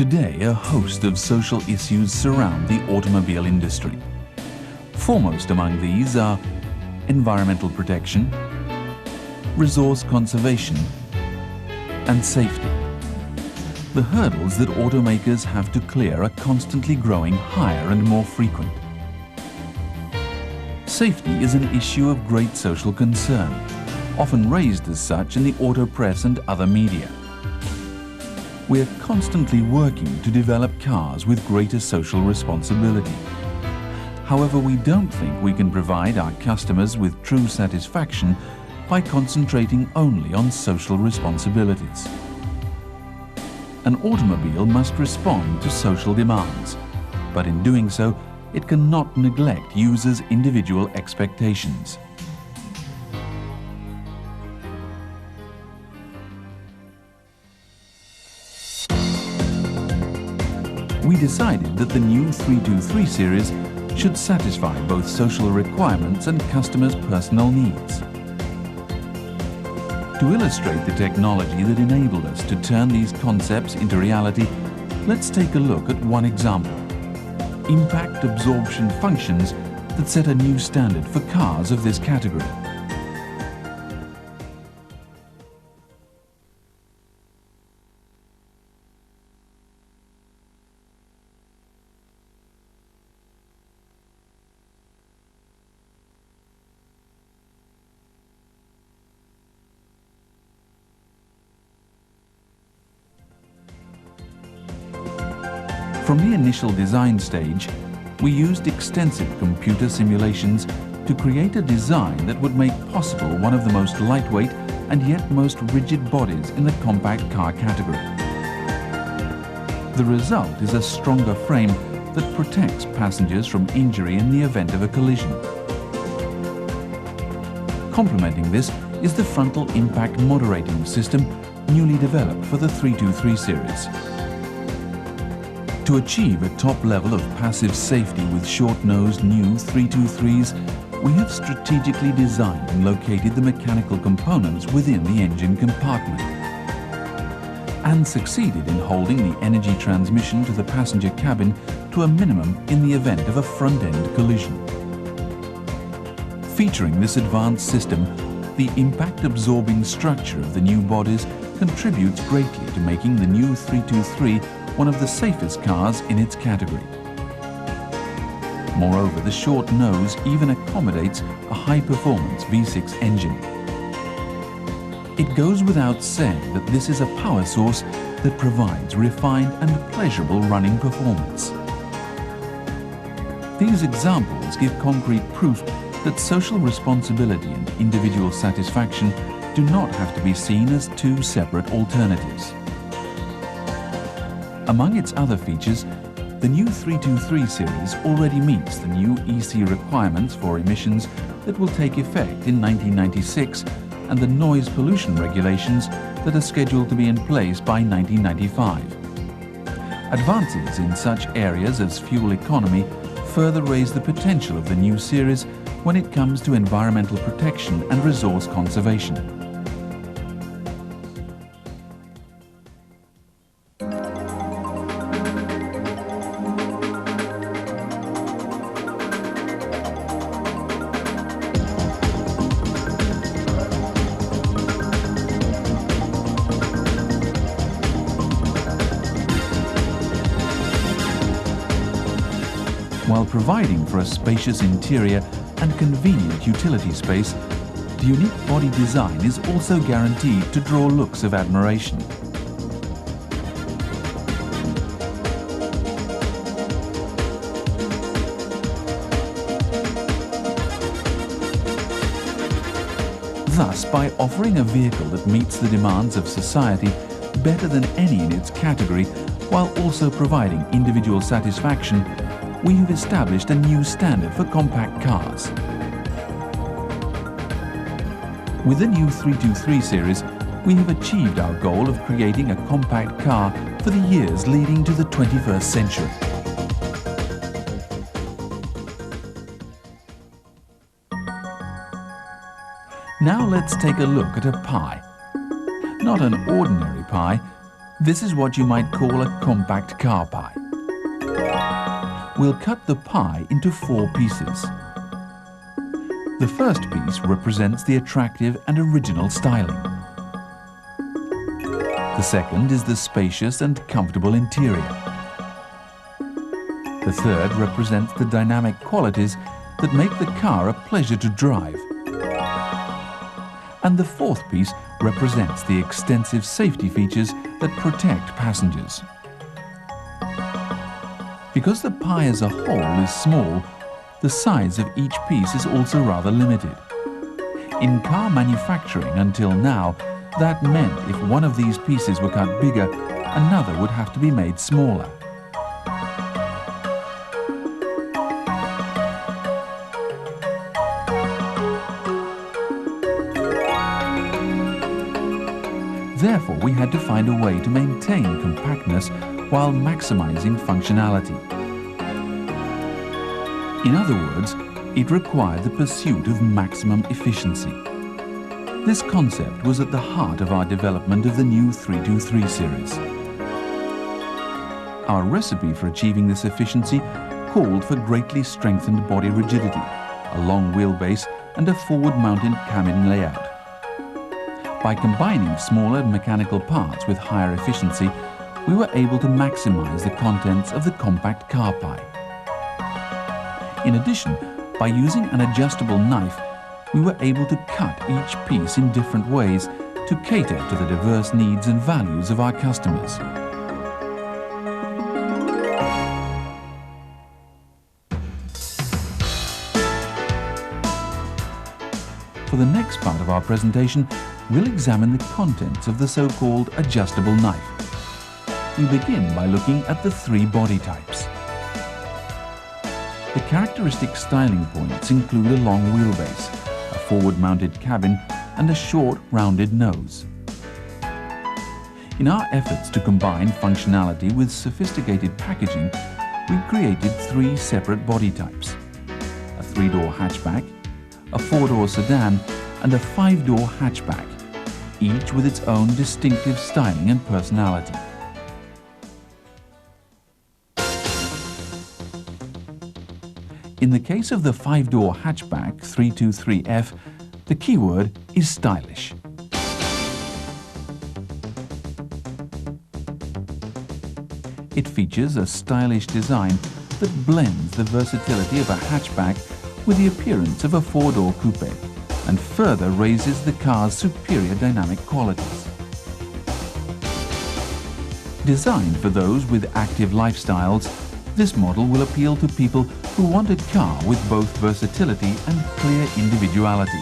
Today, a host of social issues surround the automobile industry. Foremost among these are environmental protection, resource conservation, and safety. The hurdles that automakers have to clear are constantly growing higher and more frequent. Safety is an issue of great social concern, often raised as such in the auto press and other media. We are constantly working to develop cars with greater social responsibility. However, we don't think we can provide our customers with true satisfaction by concentrating only on social responsibilities. An automobile must respond to social demands, but in doing so, it cannot neglect users' individual expectations. We decided that the new 323 series should satisfy both social requirements and customers' personal needs. To illustrate the technology that enabled us to turn these concepts into reality, let's take a look at one example: impact absorption functions that set a new standard for cars of this category. From the initial design stage, we used extensive computer simulations to create a design that would make possible one of the most lightweight and yet most rigid bodies in the compact car category. The result is a stronger frame that protects passengers from injury in the event of a collision. Complementing this is the frontal impact moderating system newly developed for the 323 series. To achieve a top level of passive safety with short-nosed new 323s, we have strategically designed and located the mechanical components within the engine compartment, and succeeded in holding the energy transmission to the passenger cabin to a minimum in the event of a front-end collision. Featuring this advanced system, the impact-absorbing structure of the new bodies contributes greatly to making the new 323 one of the safest cars in its category. Moreover, the short nose even accommodates a high-performance V6 engine. It goes without saying that this is a power source that provides refined and pleasurable running performance. These examples give concrete proof that social responsibility and individual satisfaction do not have to be seen as two separate alternatives. Among its other features, the new 323 series already meets the new EC requirements for emissions that will take effect in 1996 and the noise pollution regulations that are scheduled to be in place by 1995. Advances in such areas as fuel economy further raise the potential of the new series when it comes to environmental protection and resource conservation. While providing for a spacious interior and convenient utility space, the unique body design is also guaranteed to draw looks of admiration. Thus, by offering a vehicle that meets the demands of society better than any in its category, while also providing individual satisfaction, we have established a new standard for compact cars. With the new 323 series, we have achieved our goal of creating a compact car for the years leading to the 21st century. Now let's take a look at a pie. Not an ordinary pie, This is what you might call a compact car pie. We'll cut the pie into 4 pieces. The first piece represents the attractive and original styling. The second is the spacious and comfortable interior. The third represents the dynamic qualities that make the car a pleasure to drive. And the fourth piece represents the extensive safety features that protect passengers. Because the pie as a whole is small, the size of each piece is also rather limited. In car manufacturing until now, that meant if one of these pieces were cut bigger, another would have to be made smaller. Therefore, we had to find a way to maintain compactness while maximizing functionality. In other words, it required the pursuit of maximum efficiency. This concept was at the heart of our development of the new 323 series. Our recipe for achieving this efficiency called for greatly strengthened body rigidity, a long wheelbase and a forward-mounted cabin layout. By combining smaller mechanical parts with higher efficiency, we were able to maximize the contents of the compact car pie. In addition, by using an adjustable knife, we were able to cut each piece in different ways to cater to the diverse needs and values of our customers. For the next part of our presentation, we'll examine the contents of the so-called adjustable knife. We begin by looking at the 3 body types. The characteristic styling points include a long wheelbase, a forward-mounted cabin, and a short, rounded nose. In our efforts to combine functionality with sophisticated packaging, we created 3 separate body types: a 3-door hatchback, a 4-door sedan, and a 5-door hatchback, each with its own distinctive styling and personality. In the case of the 5-door hatchback 323F, the keyword is stylish. It features a stylish design that blends the versatility of a hatchback with the appearance of a 4-door coupe and further raises the car's superior dynamic qualities. Designed for those with active lifestyles, this model will appeal to people who want a car with both versatility and clear individuality.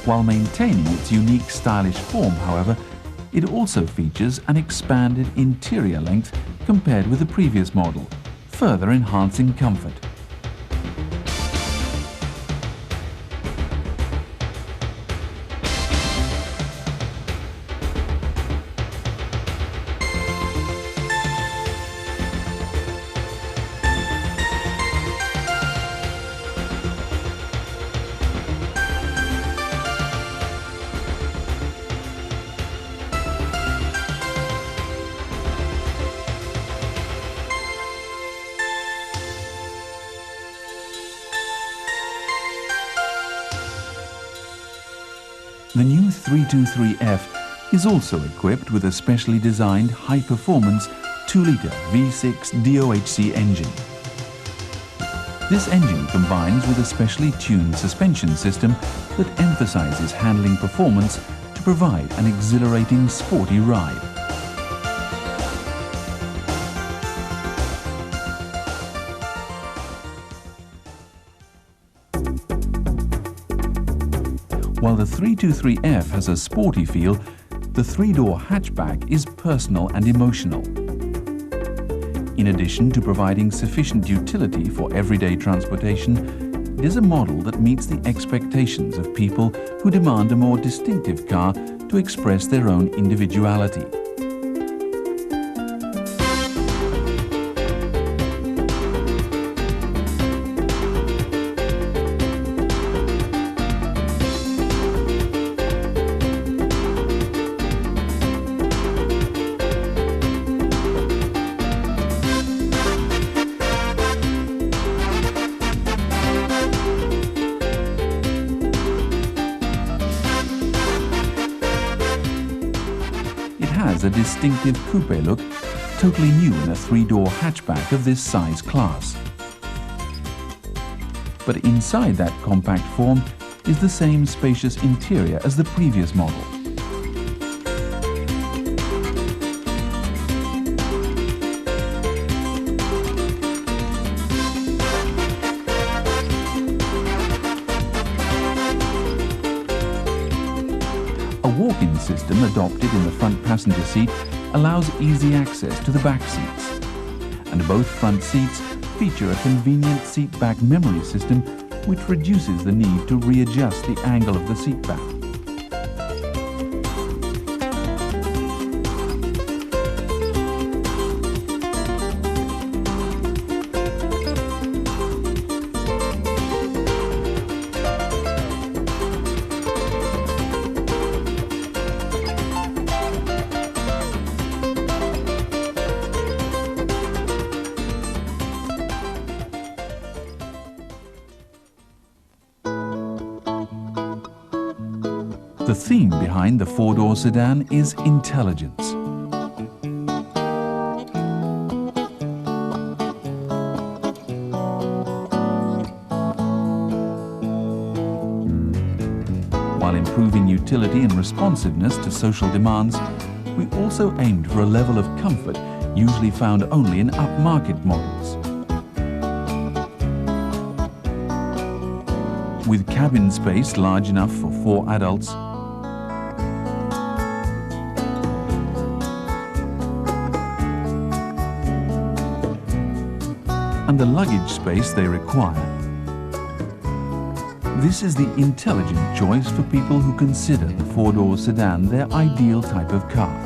While maintaining its unique stylish form, however, it also features an expanded interior length compared with the previous model, further enhancing comfort. The new 323F is also equipped with a specially designed high-performance 2-litre V6 DOHC engine. This engine combines with a specially tuned suspension system that emphasizes handling performance to provide an exhilarating, sporty ride. While the 323F has a sporty feel, the 3-door hatchback is personal and emotional. In addition to providing sufficient utility for everyday transportation, it is a model that meets the expectations of people who demand a more distinctive car to express their own individuality. has a distinctive coupe look, totally new in a three-door hatchback of this size class. But inside that compact form is the same spacious interior as the previous model. A walk-in system adopted in the front passenger seat allows easy access to the back seats. And both front seats feature a convenient seat back memory system which reduces the need to readjust the angle of the seat back. The theme behind the four-door sedan is intelligence. While improving utility and responsiveness to social demands, we also aimed for a level of comfort usually found only in upmarket models. With cabin space large enough for 4 adults, and the luggage space they require. This is the intelligent choice for people who consider the four-door sedan their ideal type of car.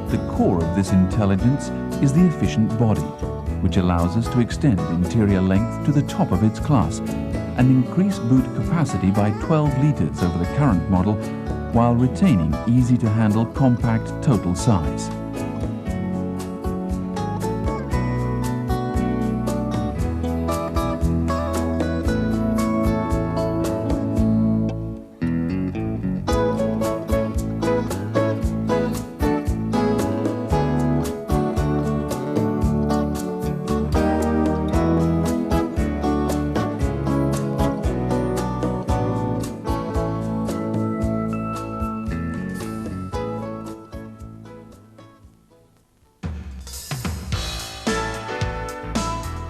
The core of this intelligence is the efficient body, which allows us to extend interior length to the top of its class and increase boot capacity by 12 litres over the current model while retaining easy-to-handle compact total size.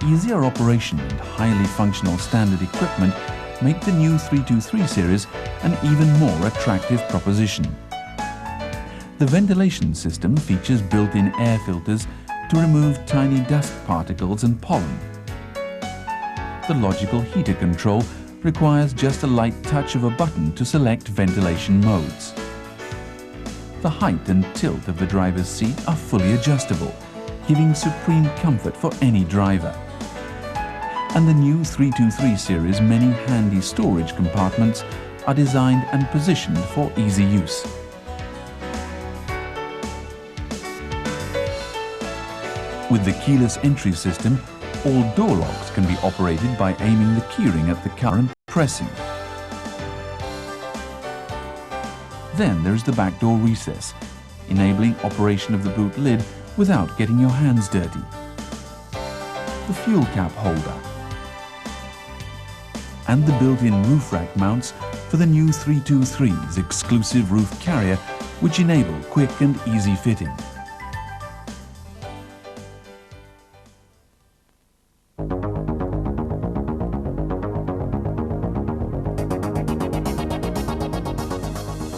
Easier operation and highly functional standard equipment make the new 323 series an even more attractive proposition. The ventilation system features built-in air filters to remove tiny dust particles and pollen. The logical heater control requires just a light touch of a button to select ventilation modes. The height and tilt of the driver's seat are fully adjustable, giving supreme comfort for any driver. And the new 323 series many handy storage compartments are designed and positioned for easy use. With the keyless entry system, all door locks can be operated by aiming the keyring at the car and pressing. Then there is the back door recess, enabling operation of the boot lid without getting your hands dirty. The fuel cap holder, and the built-in roof rack mounts for the new 323's exclusive roof carrier, which enable quick and easy fitting.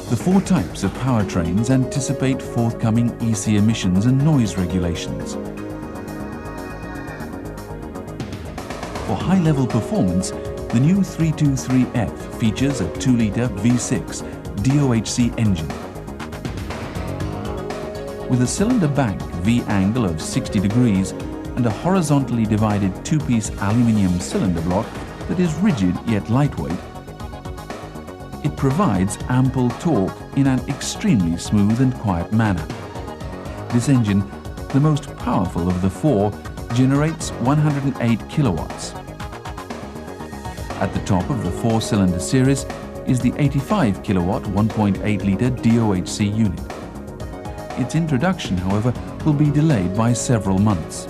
The 4 types of powertrains anticipate forthcoming EC emissions and noise regulations. For high-level performance, the new 323F features a 2-litre V6 DOHC engine. With a cylinder bank V angle of 60 degrees and a horizontally divided 2-piece aluminium cylinder block, that is rigid yet lightweight, it provides ample torque in an extremely smooth and quiet manner. This engine, the most powerful of the four, generates 108 kilowatts. At the top of the four-cylinder series is the 85 kilowatt 1.8-litre DOHC unit. Its introduction, however, will be delayed by several months.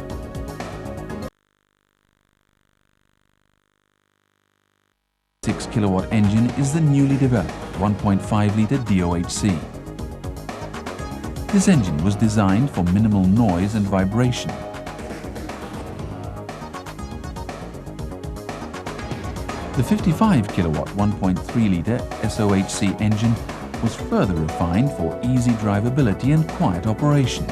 The 6 kilowatt engine is the newly developed 1.5-litre DOHC. This engine was designed for minimal noise and vibration. The 55 kilowatt 1.3-litre SOHC engine was further refined for easy drivability and quiet operation.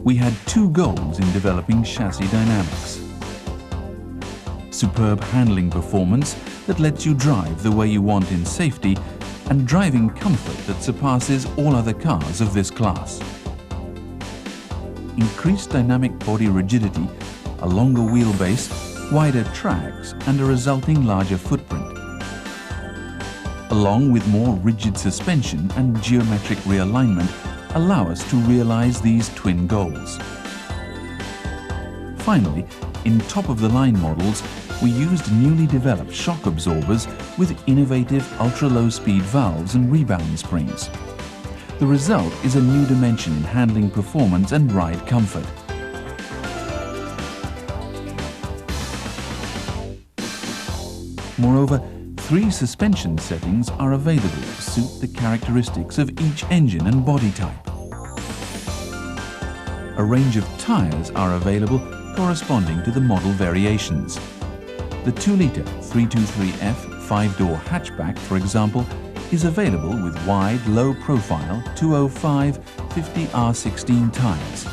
We had two goals in developing chassis dynamics. Superb handling performance that lets you drive the way you want in safety, and driving comfort that surpasses all other cars of this class. Increased dynamic body rigidity, a longer wheelbase, wider tracks, and a resulting larger footprint, along with more rigid suspension and geometric realignment, allow us to realize these twin goals. Finally, in top-of-the-line models, we used newly developed shock absorbers with innovative ultra-low-speed valves and rebound springs. The result is a new dimension in handling performance and ride comfort. Moreover, 3 suspension settings are available to suit the characteristics of each engine and body type. A range of tyres are available corresponding to the model variations. The 2-litre 323F 5-door hatchback, for example, is available with wide, low-profile 205 50R16 tyres.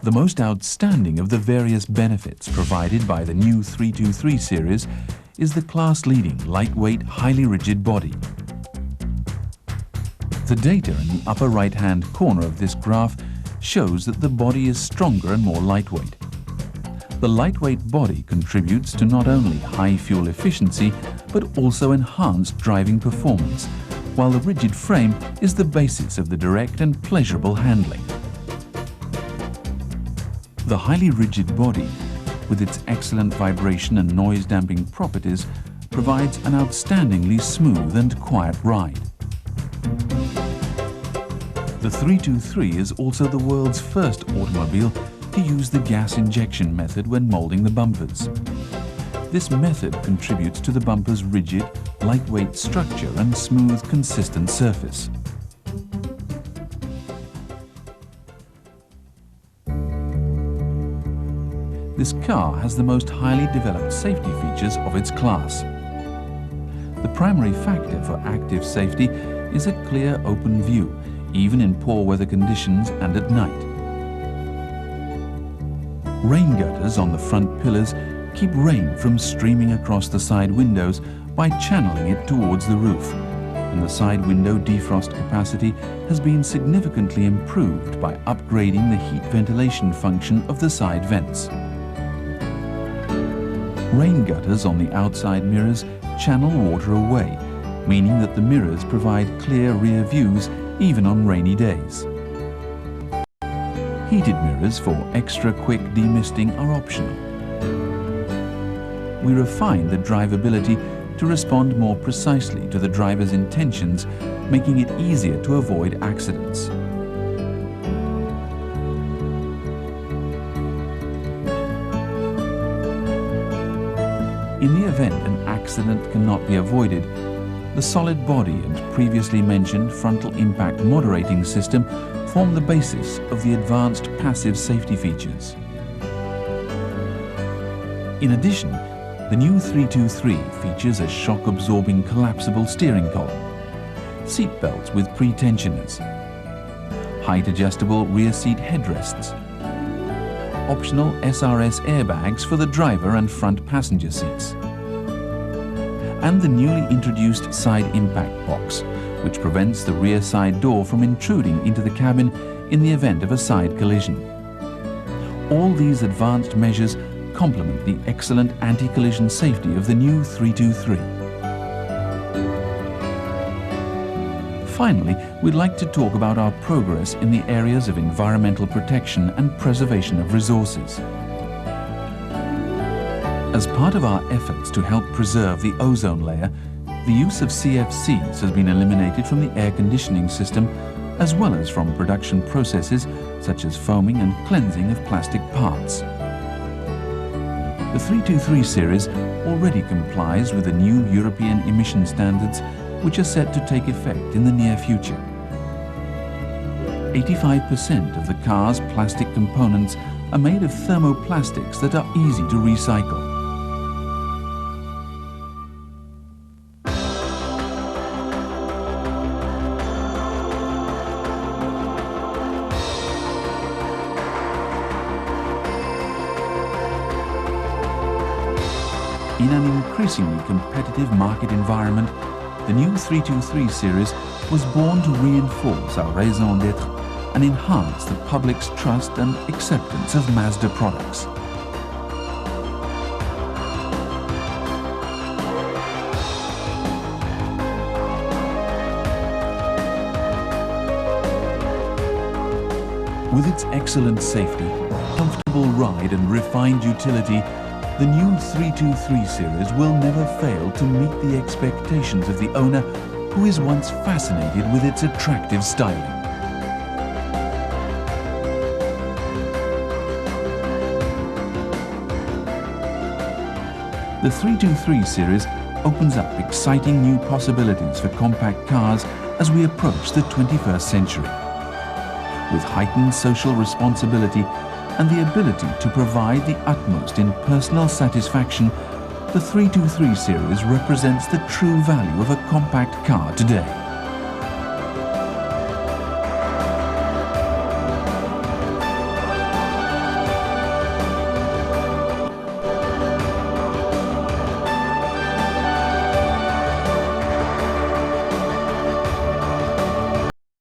The most outstanding of the various benefits provided by the new 323 series is the class-leading, lightweight, highly rigid body. The data in the upper right-hand corner of this graph shows that the body is stronger and more lightweight. The lightweight body contributes to not only high fuel efficiency, but also enhanced driving performance, while the rigid frame is the basis of the direct and pleasurable handling. The highly rigid body, with its excellent vibration and noise-damping properties, provides an outstandingly smooth and quiet ride. The 323 is also the world's first automobile to use the gas injection method when molding the bumpers. This method contributes to the bumper's rigid, lightweight structure and smooth, consistent surface. This car has the most highly developed safety features of its class. The primary factor for active safety is a clear, open view, even in poor weather conditions and at night. Rain gutters on the front pillars keep rain from streaming across the side windows by channeling it towards the roof, and the side window defrost capacity has been significantly improved by upgrading the heat ventilation function of the side vents. Rain gutters on the outside mirrors channel water away, meaning that the mirrors provide clear rear views even on rainy days. Heated mirrors for extra quick demisting are optional. We refined the drivability to respond more precisely to the driver's intentions, making it easier to avoid accidents. In the event an accident cannot be avoided, the solid body and previously mentioned frontal impact moderating system form the basis of the advanced passive safety features. In addition, the new 323 features a shock-absorbing collapsible steering column, seat belts with pre-tensioners, height-adjustable rear seat headrests, optional SRS airbags for the driver and front passenger seats. And the newly introduced side impact box, which prevents the rear side door from intruding into the cabin in the event of a side collision. All these advanced measures complement the excellent anti-collision safety of the new 323. Finally, we'd like to talk about our progress in the areas of environmental protection and preservation of resources. As part of our efforts to help preserve the ozone layer, the use of CFCs has been eliminated from the air conditioning system, as well as from production processes such as foaming and cleansing of plastic parts. The 323 series already complies with the new European emission standards, which are set to take effect in the near future. 85% of the car's plastic components are made of thermoplastics that are easy to recycle. In an increasingly competitive market environment, the new 323 series was born to reinforce our raison d'être and enhance the public's trust and acceptance of Mazda products. With its excellent safety, comfortable ride and refined utility, the new 323 series will never fail to meet the expectations of the owner who is once fascinated with its attractive styling. The 323 series opens up exciting new possibilities for compact cars as we approach the 21st century. With heightened social responsibility and the ability to provide the utmost in personal satisfaction, the 323 series represents the true value of a compact car today.